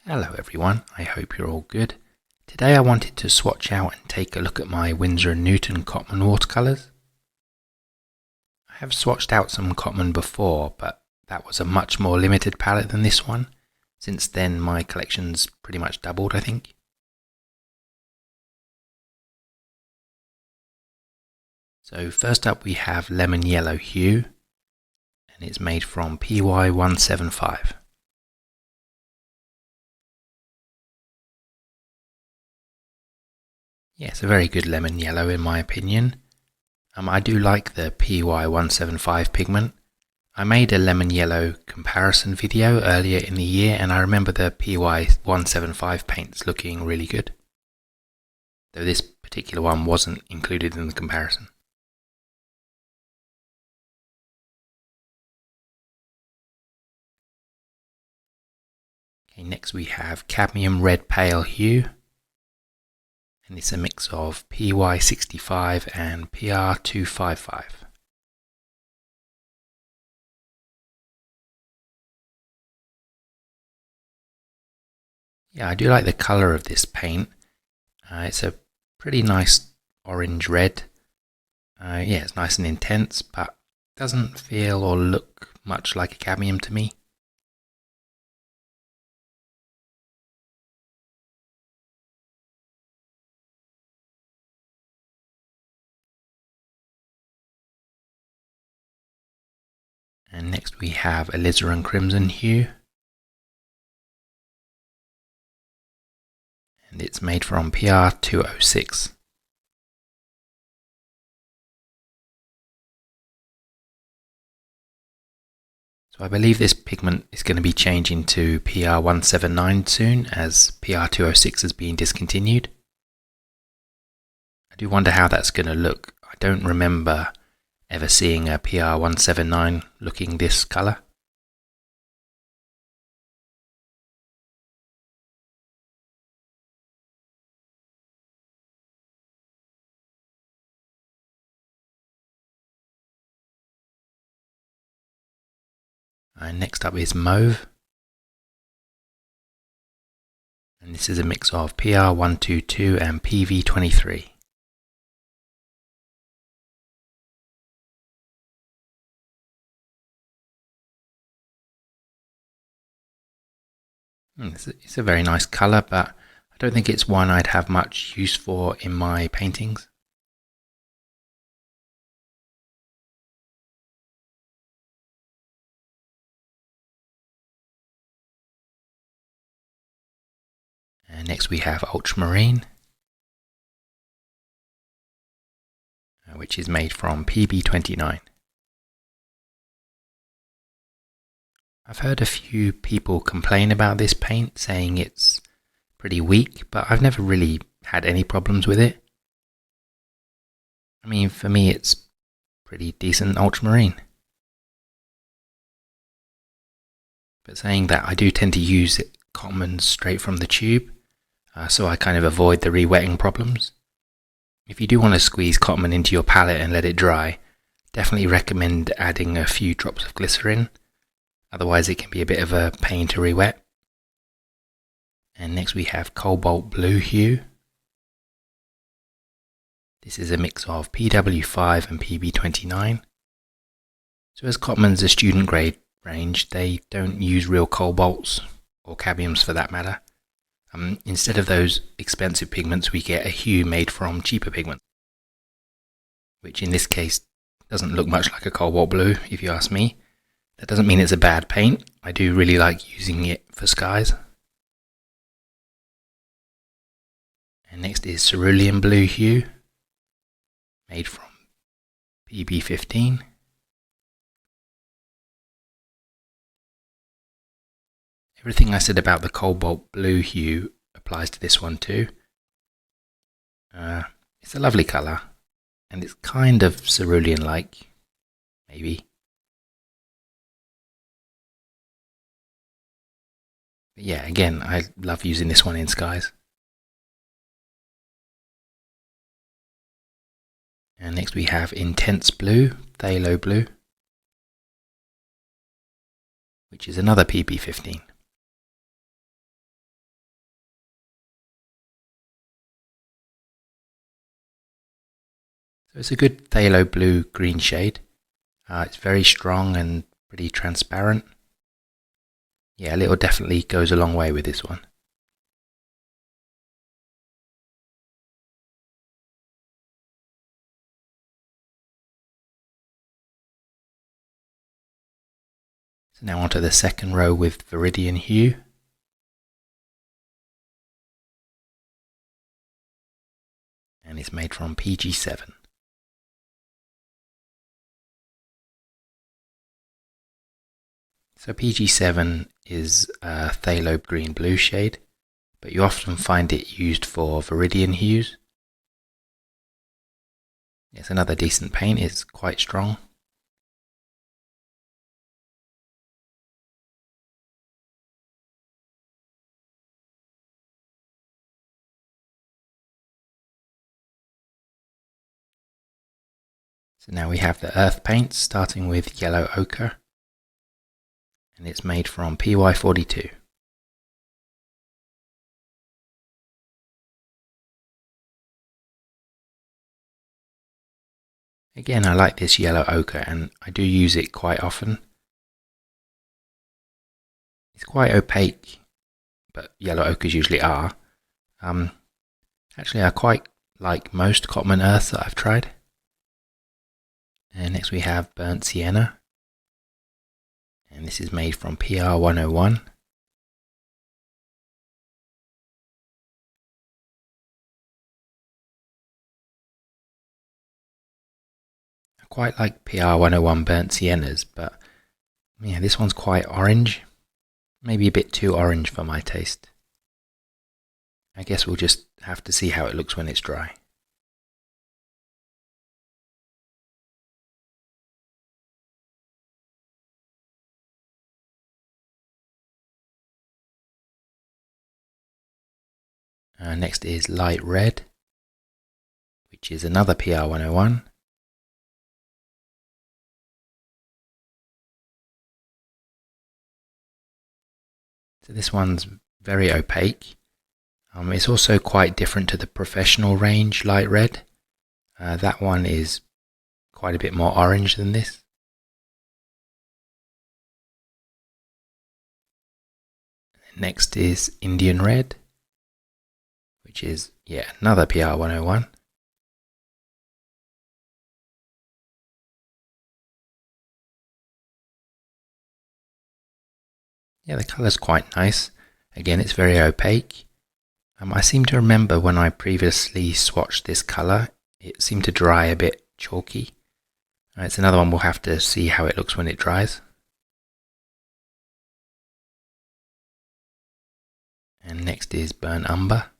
Hello everyone, I hope you're all good. Today I wanted to swatch out and take a look at my Winsor Newton Cotman watercolors. I have swatched out some Cotman before, but that was a much more limited palette than this one. Since then my collection's pretty much doubled, I think. So first up we have Lemon Yellow Hue, and it's made from PY175. Yeah, it's a very good lemon yellow in my opinion. I do like the PY175 pigment. I made a lemon yellow comparison video earlier in the year and I remember the PY175 paints looking really good. Though this particular one wasn't included in the comparison. Okay, next we have Cadmium Red Pale Hue. And it's a mix of PY65 and PR255. Yeah, I do like the colour of this paint. It's a pretty nice orange red. Yeah, it's nice and intense, but doesn't feel or look much like a cadmium to me. And next we have Alizarin Crimson Hue. And it's made from PR206. So I believe this pigment is going to be changing to PR179 soon, as PR206 is being discontinued. I do wonder how that's going to look. I don't remember ever seeing a PR179 looking this colour. And next up is Mauve. And this is a mix of PR122 and PV23. It's a very nice colour, but I don't think it's one I'd have much use for in my paintings. And next we have Ultramarine, which is made from PB29. I've heard a few people complain about this paint, saying it's pretty weak, but I've never really had any problems with it. I mean, for me it's pretty decent ultramarine. But saying that, I do tend to use Cotman straight from the tube, so I kind of avoid the re-wetting problems. If you do want to squeeze Cotman into your palette and let it dry, definitely recommend adding a few drops of glycerin. Otherwise it can be a bit of a pain to re-wet. And next we have Cobalt Blue Hue. This is a mix of PW5 and PB29. So as Cotman's a student grade range, they don't use real cobalts, or cadmiums for that matter. Instead of those expensive pigments, we get a hue made from cheaper pigments, which in this case doesn't look much like a cobalt blue, if you ask me. That doesn't mean it's a bad paint. I do really like using it for skies. And next is Cerulean Blue Hue, made from PB15. Everything I said about the cobalt blue hue applies to this one too. It's a lovely colour, and it's kind of cerulean-like, maybe. But yeah, again, I love using this one in skies. And next we have Intense Blue, Phthalo Blue, which is another PP15. So it's a good phthalo blue green shade. It's very strong and pretty transparent. Yeah, a little definitely goes a long way with this one. So now onto the second row with Viridian Hue. And it's made from PG7. So PG7 is a phthalo green blue shade, but you often find it used for Viridian hues. It's another decent paint, it's quite strong. So now we have the earth paints, starting with yellow ochre, and it's made from PY42. Again, I like this yellow ochre and I do use it quite often. It's quite opaque, but yellow ochres usually are. Actually, I quite like most Cotman earths that I've tried. And next we have burnt sienna, and this is made from PR101. I quite like PR101 burnt siennas, but yeah, this one's quite orange. Maybe a bit too orange for my taste. I guess we'll just have to see how it looks when it's dry. Next is light red, which is another PR101. So this one's very opaque. It's also quite different to the professional range light red. That one is quite a bit more orange than this. Next is Indian red, which is yet another PR101. Yeah, the colour's quite nice. Again, it's very opaque. I seem to remember when I previously swatched this colour, it seemed to dry a bit chalky. It's another one we'll have to see how it looks when it dries. And next is burnt umber.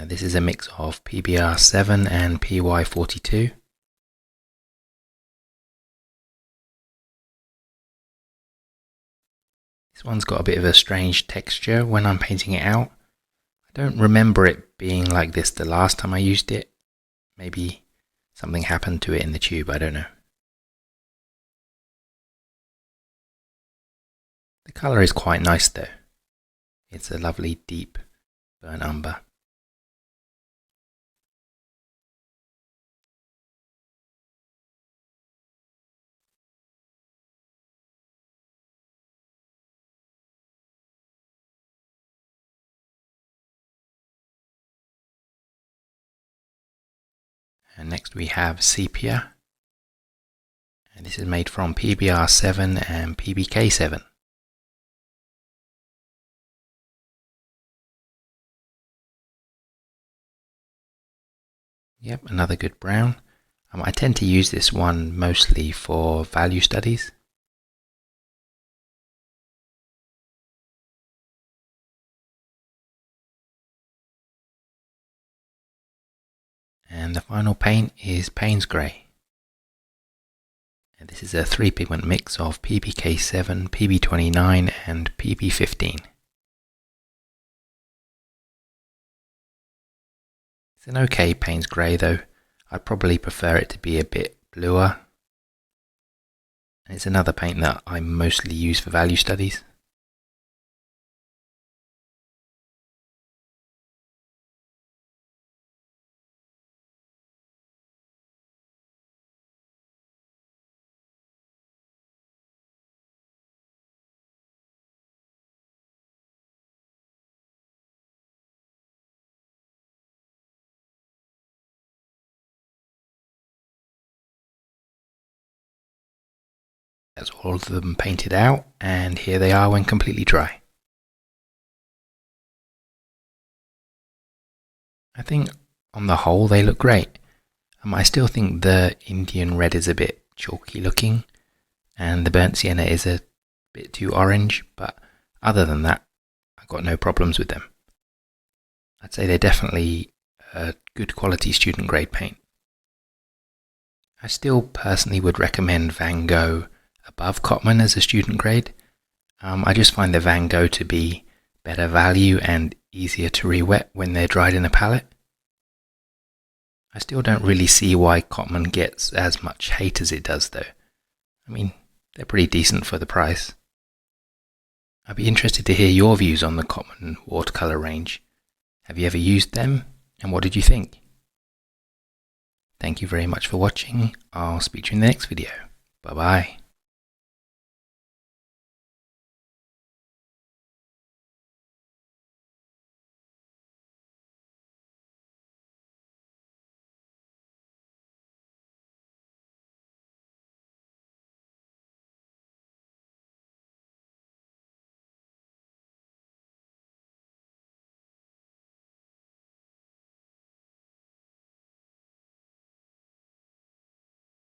This is a mix of PBR7 and PY42. This one's got a bit of a strange texture when I'm painting it out. I don't remember it being like this the last time I used it. Maybe something happened to it in the tube, I don't know. The colour is quite nice though. It's a lovely deep burnt umber. And next we have sepia. And this is made from PBR7 and PBK7. Yep, another good brown. I tend to use this one mostly for value studies. And the final paint is Payne's Grey. And this is a 3-pigment mix of PBK7, PB29 and PB15. It's an okay Payne's Grey though. I'd probably prefer it to be a bit bluer. And it's another paint that I mostly use for value studies. That's all of them painted out, and here they are when completely dry. I think on the whole they look great. I still think the Indian red is a bit chalky looking, and the burnt sienna is a bit too orange, but other than that, I've got no problems with them. I'd say they're definitely a good quality student grade paint. I still personally would recommend Van Gogh above Cotman as a student grade. I just find the Van Gogh to be better value and easier to re-wet when they're dried in a palette. I still don't really see why Cotman gets as much hate as it does though. I mean, they're pretty decent for the price. I'd be interested to hear your views on the Cotman watercolor range. Have you ever used them, and what did you think? Thank you very much for watching. I'll speak to you in the next video. Bye bye.